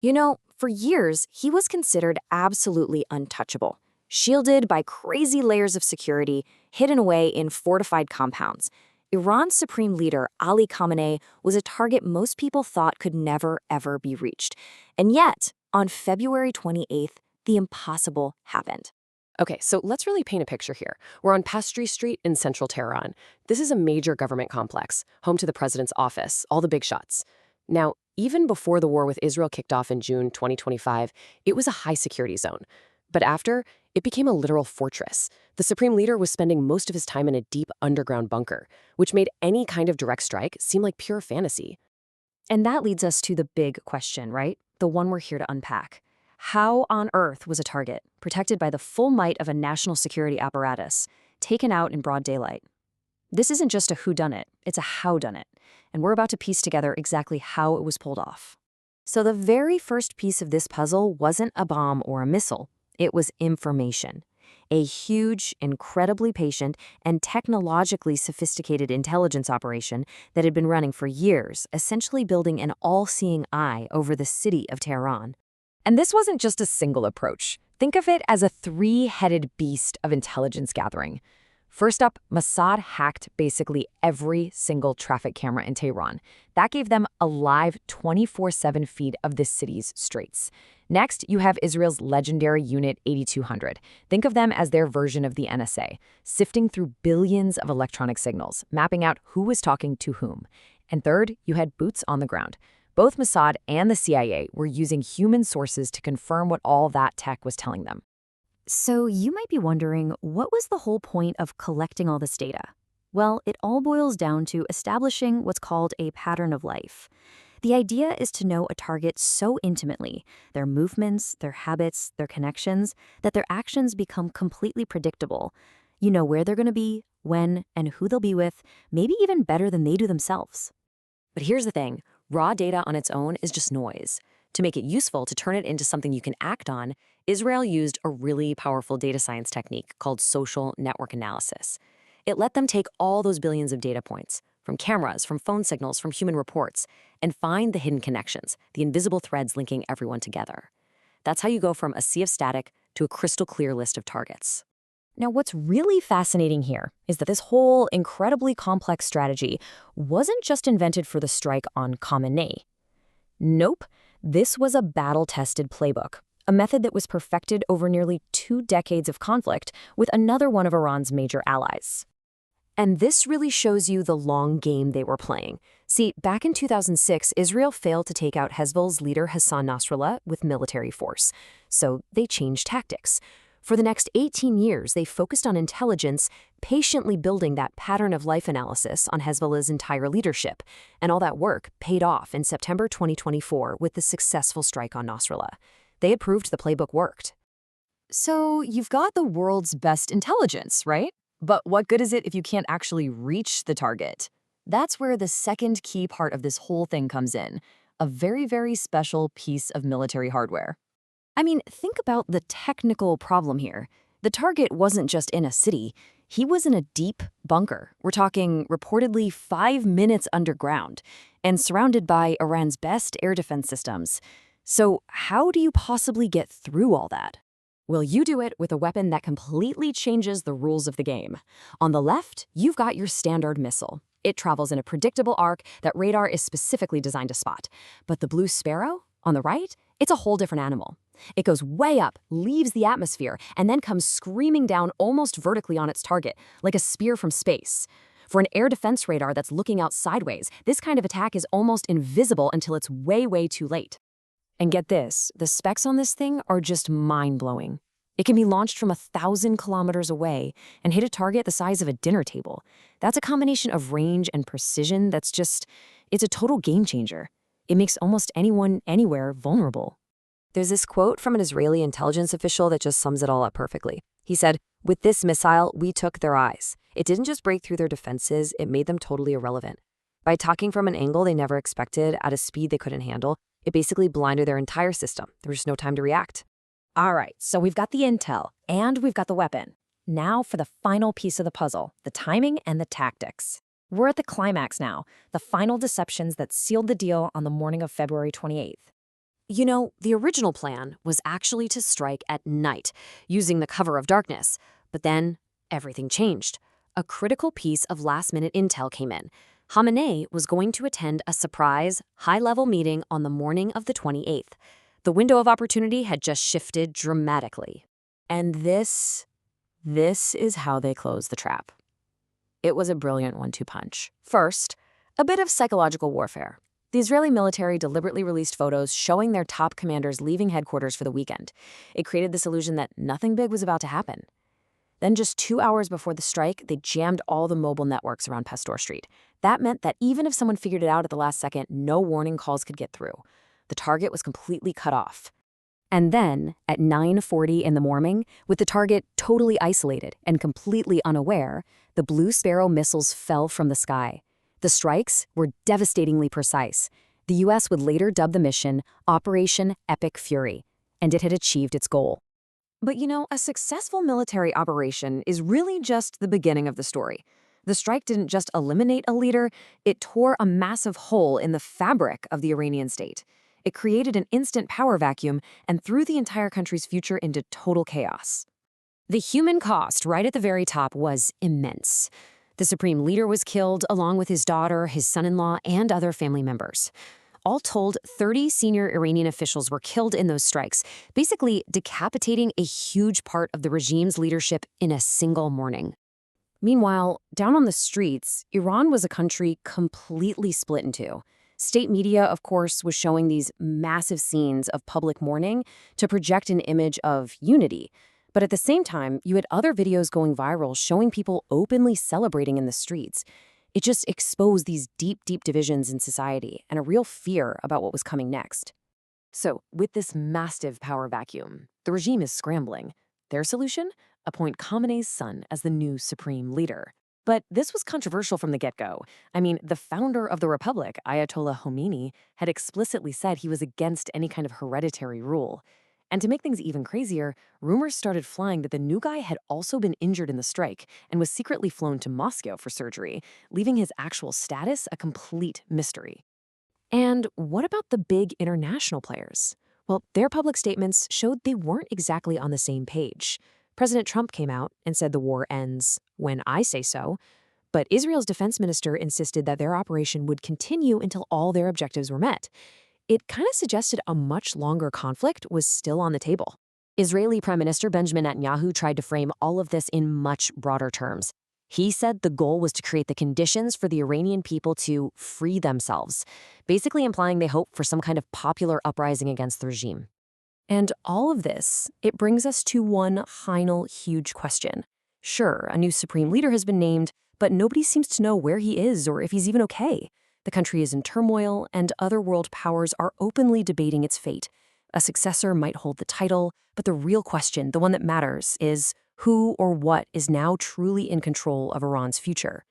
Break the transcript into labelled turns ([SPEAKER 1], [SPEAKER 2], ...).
[SPEAKER 1] For years, he was considered absolutely untouchable, shielded by crazy layers of security, hidden away in fortified compounds. Iran's supreme leader, Ali Khamenei, was a target most people thought could never, ever be reached. And yet, on February 28th, the impossible happened.
[SPEAKER 2] Okay, so let's really paint a picture here. We're on Pastry Street in central Tehran. This is a major government complex, home to the president's office, all the big shots. Now, even before the war with Israel kicked off in June 2025, it was a high-security zone. But after, it became a literal fortress. The supreme leader was spending most of his time in a deep underground bunker, which made any kind of direct strike seem like pure fantasy.
[SPEAKER 1] And that leads us to the big question, right? The one we're here to unpack. How on earth was a target, protected by the full might of a national security apparatus, taken out in broad daylight? This isn't just a whodunit, it's a howdunit, and we're about to piece together exactly how it was pulled off. So the very first piece of this puzzle wasn't a bomb or a missile, it was information. A huge, incredibly patient, and technologically sophisticated intelligence operation that had been running for years, essentially building an all-seeing eye over the city of Tehran. And this wasn't just a single approach. Think of it as a three-headed beast of intelligence gathering. First up, Mossad hacked basically every single traffic camera in Tehran. That gave them a live 24/7 feed of the city's streets. Next, you have Israel's legendary Unit 8200. Think of them as their version of the NSA, sifting through billions of electronic signals, mapping out who was talking to whom. And third, you had boots on the ground. Both Mossad and the CIA were using human sources to confirm what all that tech was telling them. So you might be wondering, what was the whole point of collecting all this data? Well, it all boils down to establishing what's called a pattern of life. The idea is to know a target so intimately, their movements, their habits, their connections, that their actions become completely predictable. You know where they're going to be, when, and who they'll be with, maybe even better than they do themselves. But here's the thing, raw data on its own is just noise. To make it useful, to turn it into something you can act on, Israel used a really powerful data science technique called social network analysis. It let them take all those billions of data points, from cameras, from phone signals, from human reports, and find the hidden connections, the invisible threads linking everyone together. That's how you go from a sea of static to a crystal clear list of targets. Now, what's really fascinating here is that this whole incredibly complex strategy wasn't just invented for the strike on Khamenei. Nope, this was a battle-tested playbook, a method that was perfected over nearly 2 decades of conflict with another one of Iran's major allies. And this really shows you the long game they were playing. See, back in 2006, Israel failed to take out Hezbollah's leader Hassan Nasrallah with military force, so they changed tactics. For the next 18 years, they focused on intelligence, patiently building that pattern of life analysis on Hezbollah's entire leadership. And all that work paid off in September 2024 with the successful strike on Nasrallah. They had proved the playbook worked. So you've got the world's best intelligence, right? But what good is it if you can't actually reach the target? That's where the second key part of this whole thing comes in, a very, very special piece of military hardware. I mean, think about the technical problem here. The target wasn't just in a city. He was in a deep bunker. We're talking reportedly 5 minutes underground and surrounded by Iran's best air defense systems. So how do you possibly get through all that? Well, you do it with a weapon that completely changes the rules of the game. On the left, you've got your standard missile. It travels in a predictable arc that radar is specifically designed to spot. But the Blue Sparrow, on the right, it's a whole different animal. It goes way up, leaves the atmosphere, and then comes screaming down almost vertically on its target, like a spear from space. For an air defense radar that's looking out sideways, this kind of attack is almost invisible until it's way, way too late. And get this, the specs on this thing are just mind-blowing. It can be launched from 1,000 kilometers away and hit a target the size of a dinner table. That's a combination of range and precision that's it's a total game changer. It makes almost anyone, anywhere, vulnerable. There's this quote from an Israeli intelligence official that just sums it all up perfectly. He said, "With this missile, we took their eyes. It didn't just break through their defenses, it made them totally irrelevant. By attacking from an angle they never expected, at a speed they couldn't handle, it basically blinded their entire system. There was no time to react." All right, so we've got the intel, and we've got the weapon. Now for the final piece of the puzzle, the timing and the tactics. We're at the climax now, the final deceptions that sealed the deal on the morning of February 28th. The original plan was actually to strike at night, using the cover of darkness. But then everything changed. A critical piece of last-minute intel came in. Khamenei was going to attend a surprise, high-level meeting on the morning of the 28th. The window of opportunity had just shifted dramatically. And this is how they closed the trap. It was a brilliant one-two punch. First, a bit of psychological warfare. The Israeli military deliberately released photos showing their top commanders leaving headquarters for the weekend. It created this illusion that nothing big was about to happen. Then just 2 hours before the strike, they jammed all the mobile networks around Pasteur Street. That meant that even if someone figured it out at the last second, no warning calls could get through. The target was completely cut off. And then, at 9:40 in the morning, with the target totally isolated and completely unaware, the Blue Sparrow missiles fell from the sky. The strikes were devastatingly precise. The U.S. would later dub the mission Operation Epic Fury, and it had achieved its goal. But a successful military operation is really just the beginning of the story. The strike didn't just eliminate a leader, it tore a massive hole in the fabric of the Iranian state. It created an instant power vacuum and threw the entire country's future into total chaos. The human cost right at the very top was immense. The supreme leader was killed, along with his daughter, his son-in-law, and other family members. All told, 30 senior Iranian officials were killed in those strikes, basically decapitating a huge part of the regime's leadership in a single morning. Meanwhile, down on the streets, Iran was a country completely split in two. State media, of course, was showing these massive scenes of public mourning to project an image of unity. But at the same time, you had other videos going viral showing people openly celebrating in the streets. It just exposed these deep, deep divisions in society and a real fear about what was coming next. So, with this massive power vacuum, the regime is scrambling. Their solution? Appoint Khamenei's son as the new supreme leader. But this was controversial from the get-go. I mean, the founder of the republic, Ayatollah Khamenei, had explicitly said he was against any kind of hereditary rule. And to make things even crazier, rumors started flying that the new guy had also been injured in the strike and was secretly flown to Moscow for surgery, leaving his actual status a complete mystery. And what about the big international players? Well, their public statements showed they weren't exactly on the same page. President Trump came out and said the war ends when I say so, but Israel's defense minister insisted that their operation would continue until all their objectives were met. It kind of suggested a much longer conflict was still on the table. Israeli Prime Minister Benjamin Netanyahu tried to frame all of this in much broader terms. He said the goal was to create the conditions for the Iranian people to free themselves, basically implying they hope for some kind of popular uprising against the regime. And all of this, it brings us to one final huge question. Sure, a new supreme leader has been named, but nobody seems to know where he is or if he's even okay. The country is in turmoil, and other world powers are openly debating its fate. A successor might hold the title, but the real question, the one that matters, is who or what is now truly in control of Iran's future?